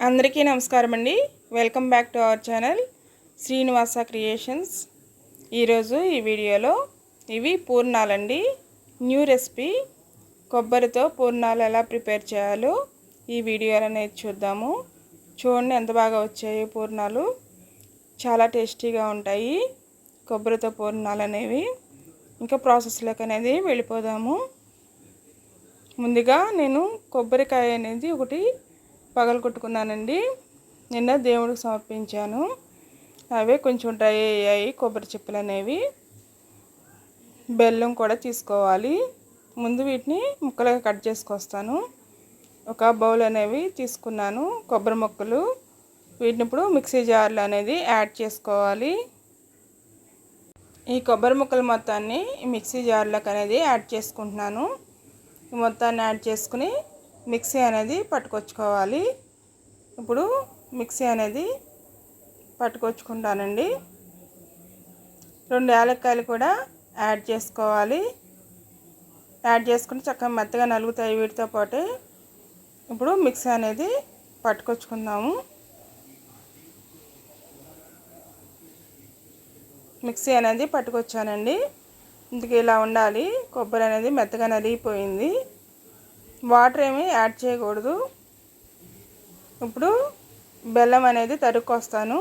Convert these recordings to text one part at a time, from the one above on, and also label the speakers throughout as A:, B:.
A: అందరికీ నమస్కారం అండి. Welcome back to our channel Srinivasa creations. ఈరోజు ఈ వీడియోలో ఇవి పూర్ణాలండి. న్యూ రెసిపీ కొబ్బరితో పూర్ణాలు ఎలా ప్రిపేర్ చేయాలో ఈ వీడియోలో అనేది చూద్దాము. చూడండి ఎంత బాగా వచ్చాయి పూర్ణాలు, చాలా టేస్టీగా ఉంటాయి కొబ్బరితో పూర్ణాలు అనేవి. ఇంకా ప్రాసెస్లోకి అనేది వెళ్ళిపోదాము. ముందుగా నేను కొబ్బరికాయ అనేది ఒకటి పగలగొట్టుకున్నానండి. నిన్న దేవుడికి సమర్పించాను. అవే కొంచెం డ్రై అయ్యాయి కొబ్బరి చిప్పలు అనేవి. బెల్లం కూడా తీసుకోవాలి. ముందు వీటిని ముక్కలుగా కట్ చేసుకొస్తాను. ఒక బౌల్ అనేవి తీసుకున్నాను కొబ్బరి ముక్కలు. వీటిని ఇప్పుడు మిక్సీ జార్లో అనేది యాడ్ చేసుకోవాలి. ఈ కొబ్బరి ముక్కలు మొత్తాన్ని మిక్సీ జార్లోకి అనేది యాడ్ చేసుకుంటున్నాను. మొత్తాన్ని యాడ్ చేసుకుని మిక్సీ అనేది పట్టుకొచ్చుకోవాలి. ఇప్పుడు మిక్సీ అనేది పట్టుకొచ్చుకుంటానండి. 2 యాలక్కాయలు కూడా యాడ్ చేసుకోవాలి. యాడ్ చేసుకుని చక్కగా మెత్తగా నలుగుతాయి వీటితో పాటు. ఇప్పుడు మిక్సీ అనేది పట్టుకొచ్చుకుందాము. మిక్సీ అనేది పట్టుకొచ్చానండి. ఇందుకు ఇలా ఉండాలి. కొబ్బరి అనేది మెత్తగా నలిగిపోయింది. వాటర్ ఏమీ యాడ్ చేయకూడదు. ఇప్పుడు బెల్లం అనేది తరుక్కొస్తాను.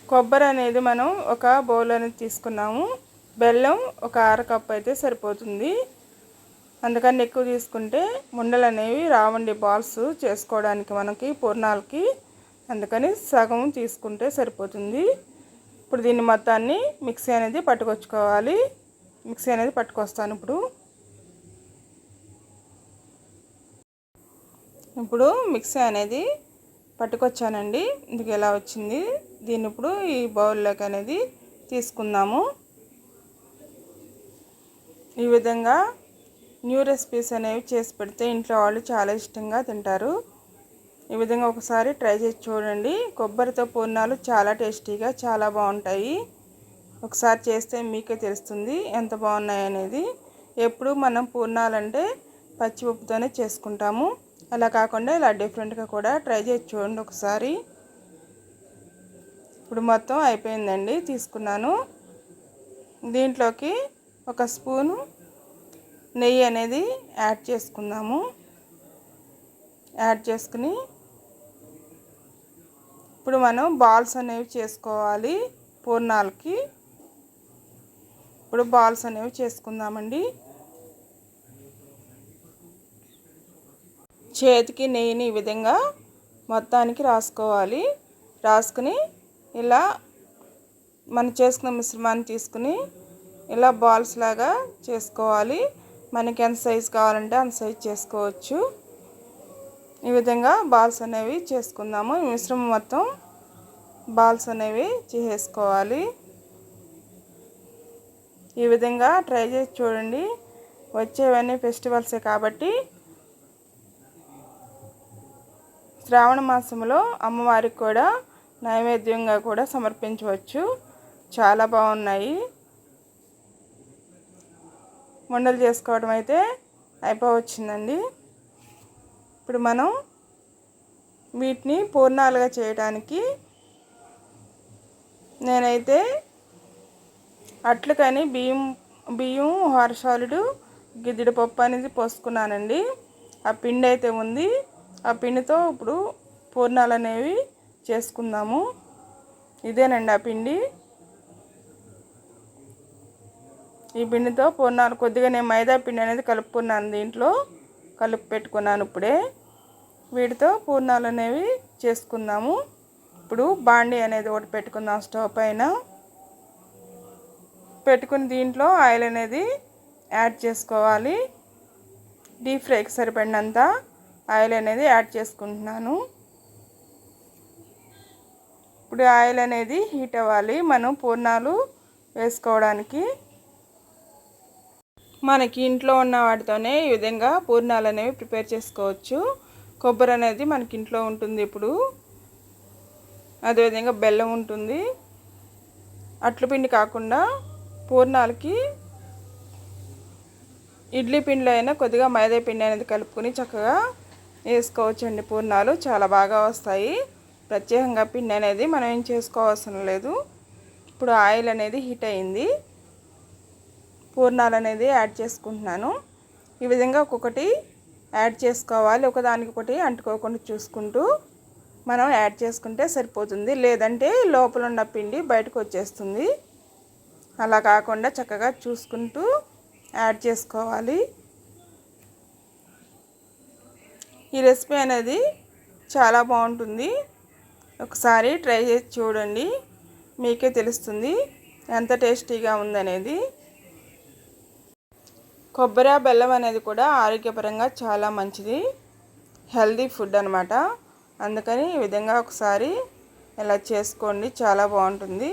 A: కొబ్బరి అనేది మనం ఒక బౌల్ అనేది తీసుకున్నాము. బెల్లం ఒక 1/2 కప్ అయితే సరిపోతుంది. అందుకని ఎక్కువ తీసుకుంటే ఉండలు అనేవి రావండి బాల్స్ చేసుకోవడానికి మనకి పూర్ణాలకి. అందుకని సగం తీసుకుంటే సరిపోతుంది. ఇప్పుడు దీన్ని మొత్తాన్ని మిక్సీ అనేది పట్టుకొచ్చుకోవాలి. మిక్సీ అనేది పట్టుకొస్తాను. ఇప్పుడు మిక్సీ అనేది పట్టుకొచ్చానండి. ఇందుకు ఎలా వచ్చింది. దీన్ని ఇప్పుడు ఈ బౌల్లోకి అనేది తీసుకుందాము. ఈ విధంగా న్యూ రెసిపీస్ అనేవి చేసి పెడితే ఇంట్లో వాళ్ళు చాలా ఇష్టంగా తింటారు. ఈ విధంగా ఒకసారి ట్రై చేసి చూడండి. కొబ్బరితో పూర్ణాలు చాలా టేస్టీగా చాలా బాగుంటాయి. ఒకసారి చేస్తే మీకే తెలుస్తుంది ఎంత బాగున్నాయి అనేది. ఎప్పుడు మనం పూర్ణాలంటే పచ్చిపప్పుతోనే చేసుకుంటాము. అలా కాకుండా ఇలా డిఫరెంట్గా కూడా ట్రై చేసి చూడండి ఒకసారి. ఇప్పుడు మొత్తం అయిపోయిందండి. తీసుకున్నాను. దీంట్లోకి 1 స్పూను నెయ్యి అనేది యాడ్ చేసుకుందాము. యాడ్ చేసుకుని ఇప్పుడు మనం బాల్స్ అనేవి చేసుకోవాలి పూర్ణాలకి. ఇప్పుడు బాల్స్ అనేవి చేసుకుందామండి. చేతికి నెయ్యిని ఈ విధంగా మొత్తానికి రాసుకోవాలి. రాసుకుని ఇలా మనం చేసుకున్న మిశ్రమాన్ని తీసుకుని ఇలా బాల్స్ లాగా చేసుకోవాలి. మనకి ఎంత సైజు కావాలంటే అంత సైజు చేసుకోవచ్చు. ఈ విధంగా బాల్స్ అనేవి చేసుకుందాము. ఈ మిశ్రమం మొత్తం బాల్స్ అనేవి చేసుకోవాలి. ఈ విధంగా ట్రై చేసి చూడండి. వచ్చేవన్నీ ఫెస్టివల్సే కాబట్టి శ్రావణ మాసంలో అమ్మవారికి కూడా నైవేద్యంగా కూడా సమర్పించవచ్చు. చాలా బాగున్నాయి. ఉండలు చేసుకోవడం అయితే అయిపోవచ్చిందండి. ఇప్పుడు మనం వీటిని పూర్ణాలుగా చేయడానికి నేనైతే అట్లకని బియ్యం హార్సాలుడు గిద్దెడు పప్పు అనేది పోసుకున్నానండి. ఆ పిండి అయితే ఉంది. ఆ పిండితో ఇప్పుడు పూర్ణాలు అనేవి చేసుకుందాము. ఇదేనండి ఆ పిండి. ఈ పిండితో పూర్ణాలు కొద్దిగా నేను మైదా పిండి అనేది కలుపుకున్నాను. దీంట్లో కలిపి పెట్టుకున్నాను. ఇప్పుడే వీటితో పూర్ణాలు అనేవి చేసుకుందాము. ఇప్పుడు బాండీ అనేది ఒకటి పెట్టుకుందాం స్టవ్ పైన. పెట్టుకుని దీంట్లో ఆయిల్ అనేది యాడ్ చేసుకోవాలి. డీప్ ఫ్రైకి సరిపడినంత ఆయిల్ అనేది యాడ్ చేసుకుంటున్నాను. ఇప్పుడు ఆయిల్ అనేది హీట్ అవ్వాలి మనం పూర్ణాలు వేసుకోవడానికి. మనకి ఇంట్లో ఉన్న వాటితోనే ఈ విధంగా పూర్ణాలు అనేవి ప్రిపేర్ చేసుకోవచ్చు. కొబ్బరి అనేది మనకి ఇంట్లో ఉంటుంది. ఇప్పుడు అదేవిధంగా బెల్లం ఉంటుంది. అట్ల పిండి కాకుండా పూర్ణాలకి ఇడ్లీ పిండిలో అయినా కొద్దిగా మైదా పిండి అనేది కలుపుకొని చక్కగా వేసుకోవచ్చండి. పూర్ణాలు చాలా బాగా వస్తాయి. ప్రత్యేకంగా పిండి అనేది మనం ఏం చేసుకోవాల్సిన లేదు. ఇప్పుడు ఆయిల్ అనేది హీట్ అయింది. పూర్ణాలు అనేది యాడ్ చేసుకుంటున్నాను. ఈ విధంగా ఒక్కొక్కటి యాడ్ చేసుకోవాలి. ఒకదానికొకటి అంటుకోకుండా చూసుకుంటూ మనం యాడ్ చేసుకుంటే సరిపోతుంది. లేదంటే లోపల ఉన్న పిండి బయటకు వచ్చేస్తుంది. అలా కాకుండా చక్కగా చూసుకుంటూ యాడ్ చేసుకోవాలి. ఈ రెసిపీ అనేది చాలా బాగుంటుంది. ఒకసారి ట్రై చేసి చూడండి, మీకే తెలుస్తుంది ఎంత టేస్టీగా ఉందనేది. కొబ్బరి బెల్లం అనేది కూడా ఆరోగ్యపరంగా చాలా మంచిది, హెల్దీ ఫుడ్ అన్నమాట. అందుకని ఈ విధంగా ఒకసారి ఇలా చేసుకోండి, చాలా బాగుంటుంది.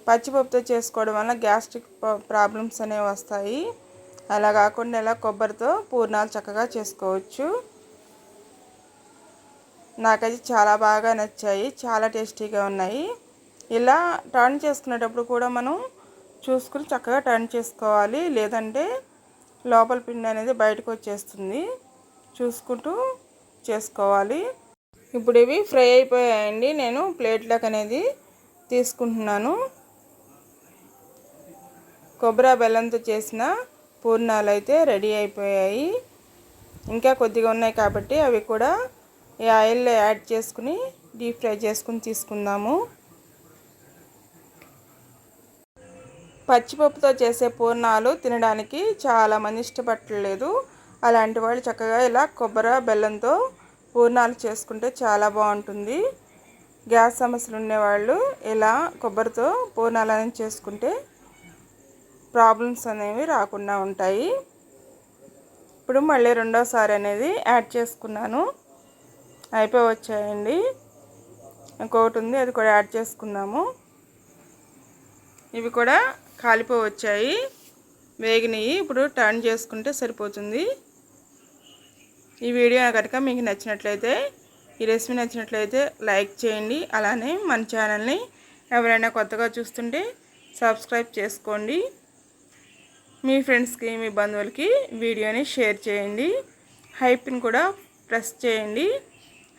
A: పచ్చిపప్పుతో చేసుకోవడం వల్ల గ్యాస్ట్రిక్ ప్రాబ్లమ్స్ అనేవి వస్తాయి. అలా కాకుండా ఇలా కొబ్బరితో పూర్ణాలు చక్కగా చేసుకోవచ్చు. నాకైతే చాలా బాగా నచ్చాయి, చాలా టేస్టీగా ఉన్నాయి. ఇలా టర్న్ చేసుకునేటప్పుడు కూడా మనం చూసుకుని చక్కగా టర్న్ చేసుకోవాలి. లేదంటే లోపల పిండి అనేది బయటకు వచ్చేస్తుంది. చూసుకుంటూ చేసుకోవాలి. ఇప్పుడు ఇవి ఫ్రై అయిపోయాయండి. నేను ప్లేట్లోకి అనేది తీసుకుంటున్నాను. కొబ్బరి బెల్లంతో చేసిన పూర్ణాలు అయితే రెడీ అయిపోయాయి. ఇంకా కొద్దిగా ఉన్నాయి కాబట్టి అవి కూడా ఈ ఆయిల్లో యాడ్ చేసుకుని డీప్ ఫ్రై చేసుకుని తీసుకుందాము. పచ్చిపప్పుతో చేసే పూర్ణాలు తినడానికి చాలామంది ఇష్టపడలేదు. అలాంటి వాళ్ళు చక్కగా ఇలా కొబ్బరి బెల్లంతో పూర్ణాలు చేసుకుంటే చాలా బాగుంటుంది. గ్యాస్ సమస్యలు ఉండేవాళ్ళు ఇలా కొబ్బరితో పూర్ణాలు అనేది చేసుకుంటే ప్రాబ్లమ్స్ అనేవి రాకుండా ఉంటాయి. ఇప్పుడు మళ్ళీ రెండోసారి అనేది యాడ్ చేసుకున్నాను. అయిపోయి వచ్చాయండి. ఇంకొకటి ఉంది, అది కూడా యాడ్ చేసుకున్నాము. ఇవి కూడా కాలిపోయి వచ్చాయి, వేగినవి. ఇప్పుడు టర్న్ చేసుకుంటే సరిపోతుంది. ఈ వీడియో కనుక మీకు నచ్చినట్లయితే, ఈ రెసిపీ నచ్చినట్లయితే లైక్ చేయండి. అలానే మన ఛానల్ని ఎవరైనా కొత్తగా చూస్తుంటే సబ్స్క్రైబ్ చేసుకోండి. మీ ఫ్రెండ్స్కి, మీ బంధువులకి వీడియోని షేర్ చేయండి. హైప్ని కూడా ప్రెస్ చేయండి.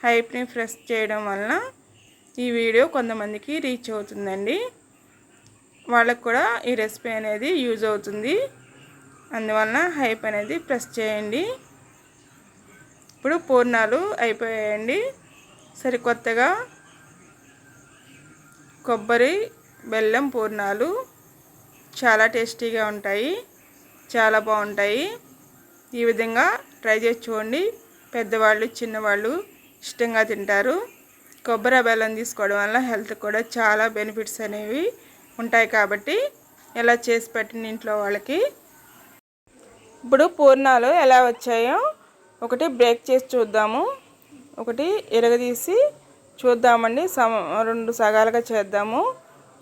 A: హైప్ని ప్రెస్ చేయడం వలన ఈ వీడియో కొంతమందికి రీచ్ అవుతుందండి. వాళ్ళకు కూడా ఈ రెసిపీ అనేది యూజ్ అవుతుంది. అందువలన హైప్ అనేది ప్రెస్ చేయండి. ఇప్పుడు పూర్ణాలు అయిపోయాయండి. సరికొత్తగా కొబ్బరి బెల్లం పూర్ణాలు చాలా టేస్టీగా ఉంటాయి, చాలా బాగుంటాయి. ఈ విధంగా ట్రై చేసి చూడండి. పెద్దవాళ్ళు, చిన్నవాళ్ళు ఇష్టంగా తింటారు. కొబ్బరి బెల్లం తీసుకోవడం వల్ల హెల్త్ కూడా చాలా బెనిఫిట్స్ అనేవి ఉంటాయి కాబట్టి ఎలా చేసి పెట్టిన ఇంట్లో వాళ్ళకి. ఇప్పుడు పూర్ణాలు ఎలా వచ్చాయో ఒకటి బ్రేక్ చేసి చూద్దాము, ఒకటి ఇరగదీసి చూద్దామండి. రెండు సగాలుగా చేద్దాము.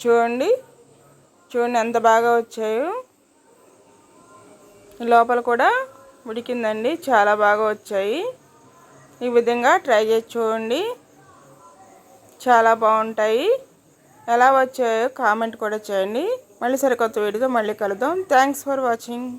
A: చూడండి ఎంత బాగా వచ్చాయో. లోపల కూడా ఉడికిందండి, చాలా బాగా వచ్చాయి. ఈ విధంగా ట్రై చేసి చూడండి, చాలా బాగుంటాయి. ఎలా వచ్చాయో కామెంట్ కూడా చేయండి. మళ్ళీ సరికొత్త వీడియోతో మళ్ళీ కలుద్దాం. Thanks for watching.